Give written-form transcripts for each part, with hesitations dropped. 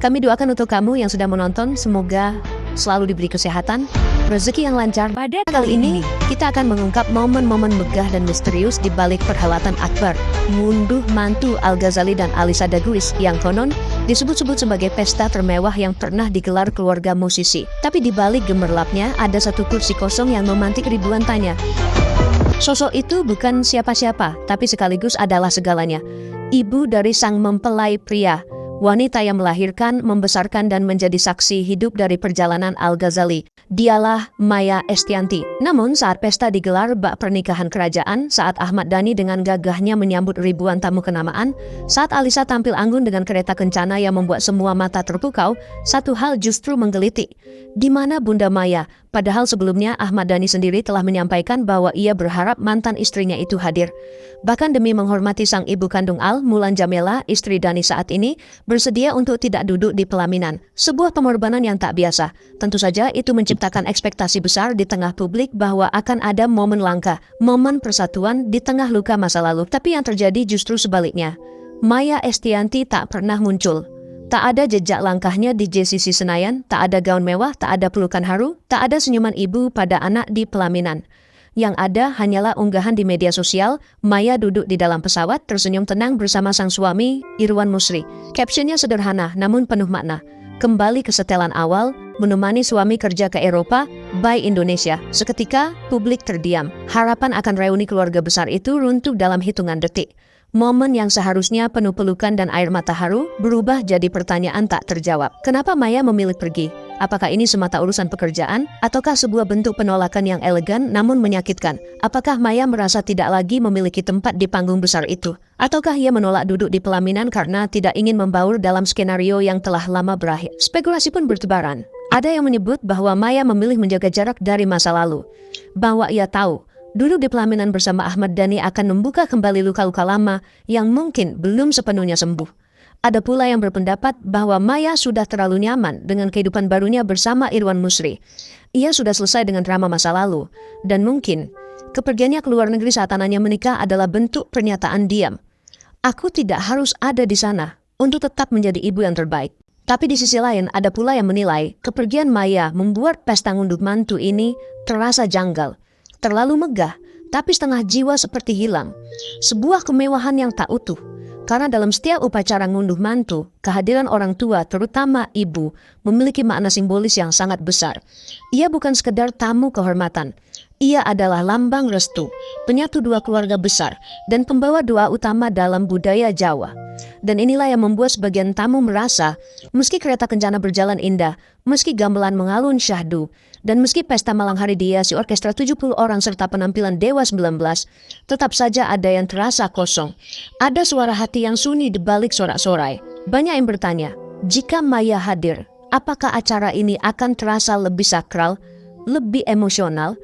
Kami doakan untuk kamu yang sudah menonton, semoga selalu diberi kesehatan, rezeki yang lancar. Pada kali ini, kita akan mengungkap momen-momen megah dan misterius di balik perhelatan akbar ngunduh mantu Al-Ghazali dan Alisa Daguis yang konon disebut-sebut sebagai pesta termewah yang pernah digelar keluarga musisi. Tapi di balik gemerlapnya ada satu kursi kosong yang memantik ribuan tanya. Sosok itu bukan siapa-siapa, tapi sekaligus adalah segalanya. Ibu dari sang mempelai pria, wanita yang melahirkan, membesarkan dan menjadi saksi hidup dari perjalanan Al-Ghazali. Dialah Maya Estianty. Namun saat pesta digelar bak pernikahan kerajaan, saat Ahmad Dhani dengan gagahnya menyambut ribuan tamu kenamaan, saat Alisa tampil anggun dengan kereta kencana yang membuat semua mata terpukau, satu hal justru menggelitik. Di mana Bunda Maya? Padahal sebelumnya Ahmad Dhani sendiri telah menyampaikan bahwa ia berharap mantan istrinya itu hadir. Bahkan demi menghormati sang ibu kandung Al, Mulan Jameela, istri Dhani saat ini, bersedia untuk tidak duduk di pelaminan. Sebuah pengorbanan yang tak biasa. Tentu saja itu menciptakan ekspektasi besar di tengah publik bahwa akan ada momen langka, momen persatuan di tengah luka masa lalu. Tapi yang terjadi justru sebaliknya. Maya Estianty tak pernah muncul. Tak ada jejak langkahnya di JCC Senayan, tak ada gaun mewah, tak ada pelukan haru, tak ada senyuman ibu pada anak di pelaminan. Yang ada hanyalah unggahan di media sosial, Maya duduk di dalam pesawat tersenyum tenang bersama sang suami, Irwan Musri. Captionnya sederhana namun penuh makna. Kembali ke setelan awal, menemani suami kerja ke Eropa, bye Indonesia. Seketika, publik terdiam. Harapan akan reuni keluarga besar itu runtuh dalam hitungan detik. Momen yang seharusnya penuh pelukan dan air mata haru berubah jadi pertanyaan tak terjawab. Kenapa Maya memilih pergi? Apakah ini semata urusan pekerjaan? Ataukah sebuah bentuk penolakan yang elegan namun menyakitkan? Apakah Maya merasa tidak lagi memiliki tempat di panggung besar itu? Ataukah ia menolak duduk di pelaminan karena tidak ingin membaur dalam skenario yang telah lama berakhir? Spekulasi pun bertebaran. Ada yang menyebut bahwa Maya memilih menjaga jarak dari masa lalu. Bahwa ia tahu duduk di pelaminan bersama Ahmad Dhani akan membuka kembali luka-luka lama yang mungkin belum sepenuhnya sembuh. Ada pula yang berpendapat bahwa Maya sudah terlalu nyaman dengan kehidupan barunya bersama Irwan Musri. Ia sudah selesai dengan drama masa lalu, dan mungkin kepergiannya ke luar negeri saat anaknya menikah adalah bentuk pernyataan diam. Aku tidak harus ada di sana untuk tetap menjadi ibu yang terbaik. Tapi di sisi lain ada pula yang menilai kepergian Maya membuat pesta ngunduh mantu ini terasa janggal. Terlalu megah, tapi setengah jiwa seperti hilang. Sebuah kemewahan yang tak utuh. Karena dalam setiap upacara ngunduh mantu, kehadiran orang tua, terutama ibu, memiliki makna simbolis yang sangat besar. Ia bukan sekedar tamu kehormatan. Ia adalah lambang restu, penyatu dua keluarga besar, dan pembawa doa utama dalam budaya Jawa. Dan inilah yang membuat sebagian tamu merasa, meski kereta kencana berjalan indah, meski gamelan mengalun syahdu, dan meski pesta malam hari dihiasi orkestra 70 orang serta penampilan Dewa 19, tetap saja ada yang terasa kosong. Ada suara hati yang sunyi di balik sorak-sorai. Banyak yang bertanya, jika Maya hadir, apakah acara ini akan terasa lebih sakral, lebih emosional,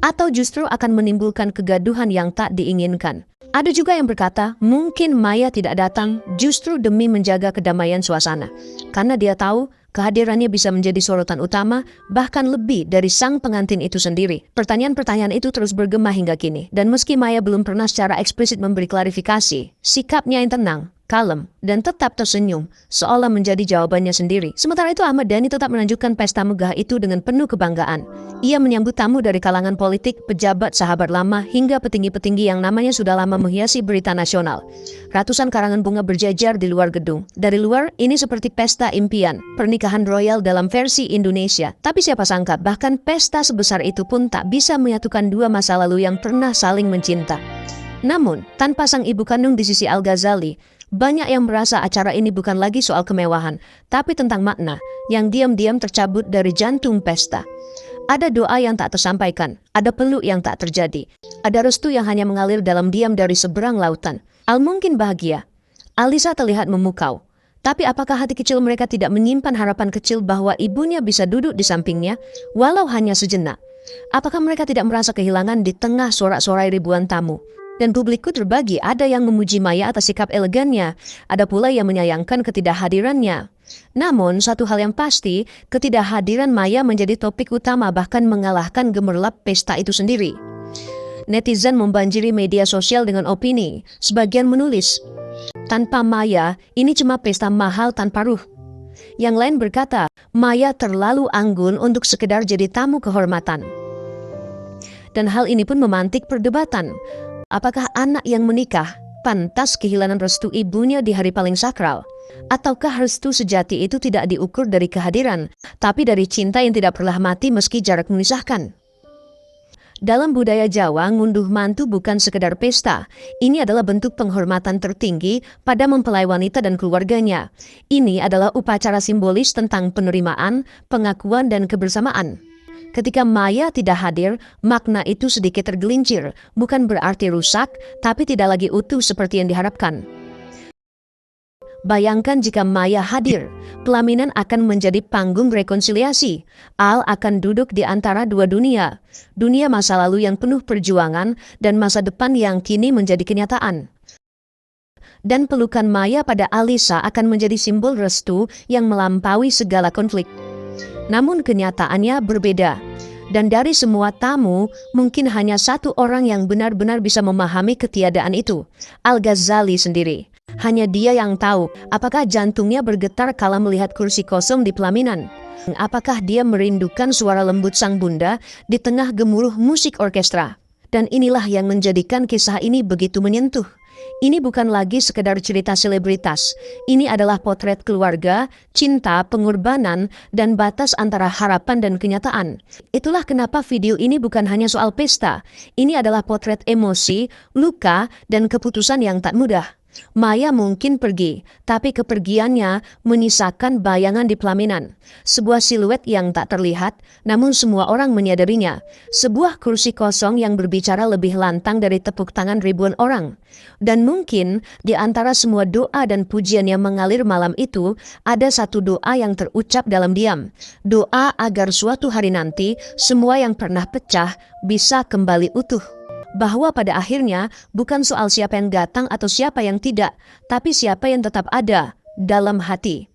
atau justru akan menimbulkan kegaduhan yang tak diinginkan? Ada juga yang berkata, mungkin Maya tidak datang justru demi menjaga kedamaian suasana. Karena dia tahu kehadirannya bisa menjadi sorotan utama, bahkan lebih dari sang pengantin itu sendiri. Pertanyaan-pertanyaan itu terus bergema hingga kini. Dan meski Maya belum pernah secara eksplisit memberi klarifikasi, sikapnya yang tenang, kalem, dan tetap tersenyum, seolah menjadi jawabannya sendiri. Sementara itu Ahmad Dhani tetap menunjukkan pesta megah itu dengan penuh kebanggaan. Ia menyambut tamu dari kalangan politik, pejabat, sahabat lama, hingga petinggi-petinggi yang namanya sudah lama menghiasi berita nasional. Ratusan karangan bunga berjajar di luar gedung. Dari luar, ini seperti pesta impian, pernikahan royal dalam versi Indonesia. Tapi siapa sangka, bahkan pesta sebesar itu pun tak bisa menyatukan dua masa lalu yang pernah saling mencinta. Namun, tanpa sang ibu kandung di sisi Al-Ghazali, banyak yang merasa acara ini bukan lagi soal kemewahan, tapi tentang makna yang diam-diam tercabut dari jantung pesta. Ada doa yang tak tersampaikan, ada peluk yang tak terjadi, ada restu yang hanya mengalir dalam diam dari seberang lautan. Al mungkin bahagia, Alisa terlihat memukau. Tapi apakah hati kecil mereka tidak menyimpan harapan kecil bahwa ibunya bisa duduk di sampingnya, walau hanya sejenak? Apakah mereka tidak merasa kehilangan di tengah sorak-sorai ribuan tamu? Dan publikku terbagi, ada yang memuji Maya atas sikap elegannya, ada pula yang menyayangkan ketidakhadirannya. Namun, satu hal yang pasti, ketidakhadiran Maya menjadi topik utama bahkan mengalahkan gemerlap pesta itu sendiri. Netizen membanjiri media sosial dengan opini. Sebagian menulis, tanpa Maya, ini cuma pesta mahal tanpa ruh. Yang lain berkata, Maya terlalu anggun untuk sekedar jadi tamu kehormatan. Dan hal ini pun memantik perdebatan. Apakah anak yang menikah pantas kehilangan restu ibunya di hari paling sakral? Ataukah restu sejati itu tidak diukur dari kehadiran, tapi dari cinta yang tidak pernah mati meski jarak memisahkan? Dalam budaya Jawa, ngunduh mantu bukan sekedar pesta. Ini adalah bentuk penghormatan tertinggi pada mempelai wanita dan keluarganya. Ini adalah upacara simbolis tentang penerimaan, pengakuan, dan kebersamaan. Ketika Maya tidak hadir, makna itu sedikit tergelincir, bukan berarti rusak, tapi tidak lagi utuh seperti yang diharapkan. Bayangkan jika Maya hadir, pelaminan akan menjadi panggung rekonsiliasi. Al akan duduk di antara dua dunia. Dunia masa lalu yang penuh perjuangan dan masa depan yang kini menjadi kenyataan. Dan pelukan Maya pada Alisa akan menjadi simbol restu yang melampaui segala konflik. Namun kenyataannya berbeda. Dan dari semua tamu, mungkin hanya satu orang yang benar-benar bisa memahami ketiadaan itu. Al-Ghazali sendiri. Hanya dia yang tahu apakah jantungnya bergetar kala melihat kursi kosong di pelaminan. Apakah dia merindukan suara lembut sang bunda di tengah gemuruh musik orkestra. Dan inilah yang menjadikan kisah ini begitu menyentuh. Ini bukan lagi sekedar cerita selebritas. Ini adalah potret keluarga, cinta, pengorbanan, dan batas antara harapan dan kenyataan. Itulah kenapa video ini bukan hanya soal pesta. Ini adalah potret emosi, luka, dan keputusan yang tak mudah. Maya mungkin pergi, tapi kepergiannya menyisakan bayangan di pelaminan. Sebuah siluet yang tak terlihat, namun semua orang menyadarinya. Sebuah kursi kosong yang berbicara lebih lantang dari tepuk tangan ribuan orang. Dan mungkin di antara semua doa dan pujian yang mengalir malam itu, ada satu doa yang terucap dalam diam. Doa agar suatu hari nanti, semua yang pernah pecah bisa kembali utuh. Bahwa pada akhirnya bukan soal siapa yang datang atau siapa yang tidak, tapi siapa yang tetap ada dalam hati.